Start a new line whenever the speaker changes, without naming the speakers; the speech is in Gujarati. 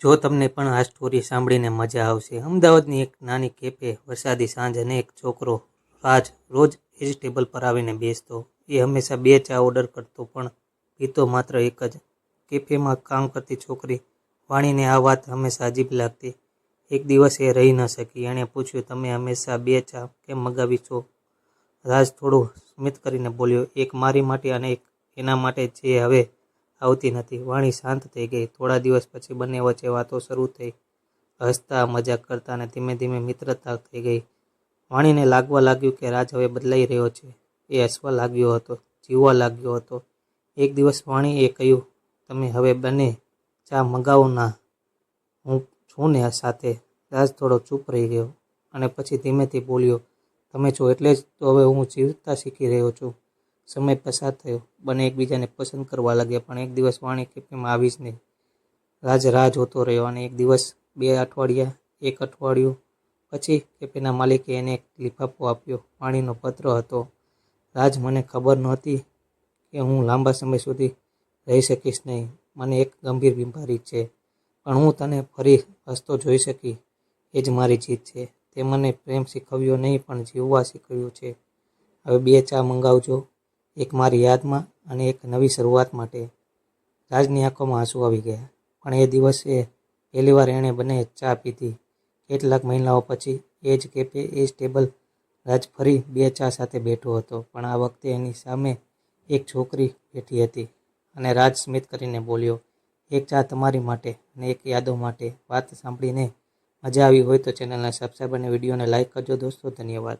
જો તમને પણ આ સ્ટોરી સાંભળીને મજા આવશે। અમદાવાદની એક નાની કેફે, વરસાદી સાંજ અને એક છોકરો રાજ રોજ એ જ ટેબલ પર આવીને બેસતો। એ હંમેશા 2 ચા ઓર્ડર કરતો પણ પીતો માત્ર એક જ। કેફેમાં કામ કરતી છોકરી વાણીને આ વાત હંમેશા અજીબ લાગતી। એક દિવસ એ રહી ન શકી। એણે પૂછ્યું, તમે હંમેશા 2 ચા કેમ મગાવી છો? રાજ થોડો સ્મિત કરીને બોલ્યો, એક મારી માટે અને એક એના માટે જે હવે આવતી નથી। વાણી શાંત થઈ ગઈ। થોડા દિવસ પછી બંને વચ્ચે વાતો શરૂ થઈ। હસતા, મજાક કરતા અને ધીમે ધીમે મિત્રતા થઈ ગઈ। વાણીને લાગવા લાગ્યું કે રાજ હવે બદલાઈ રહ્યો છે। એ હસવા લાગ્યો હતો, જીવવા લાગ્યો હતો। એક દિવસ વાણીએ કહ્યું, તમે હવે બંને ચા મંગાવો ના, હું છું ને સાથે। રાજ થોડો ચૂપ રહી ગયો અને પછી ધીમેથી બોલ્યો, તમે છો એટલે જ તો હવે હું જીવતા શીખી રહ્યો છું। સમય પસાર થયો, બંને એકબીજાને પસંદ કરવા લાગ્યા, પણ એક દિવસ વાણી કેફેમાં આવી જ નહીં। રાજ રાહ જોતો રહ્યો અને એક દિવસ, 2 અઠવાડિયા, 1 અઠવાડિયું પછી કેફેના માલિકે એને એક લિફાફો આપ્યો। વાણીનો પત્ર હતો। રાજ, મને ખબર નહોતી કે હું લાંબા સમય સુધી રહી શકીશ નહીં। મને એક ગંભીર બીમારી છે, પણ હું તને ફરી હસતો જોઈ શકી એ જ મારી જીત છે। તે મને પ્રેમ શીખવ્યો નહીં પણ જીવવા શીખવ્યું છે। હવે 2 ચા મંગાવજો, એક મારી યાદમાં અને એક નવી શરૂઆત માટે। રાજની આંખોમાં આંસુ આવી ગયા, પણ એ દિવસે પહેલીવાર એણે બંને ચા પીધી। કેટલાક મહિનાઓ પછી એ જ કેફે, એ જ ટેબલ, રાજ ફરી 2 ચા સાથે બેઠો હતો, પણ આ વખતે એની સામે એક છોકરી બેઠી હતી અને રાજ સ્મિત કરીને બોલ્યો, એક ચા તમારી માટે અને એક યાદો માટે। વાત સાંભળીને મજા આવી હોય તો ચેનલને સબસ્ક્રાઈબ અને વિડીયોને લાઈક કરજો દોસ્તો। ધન્યવાદ।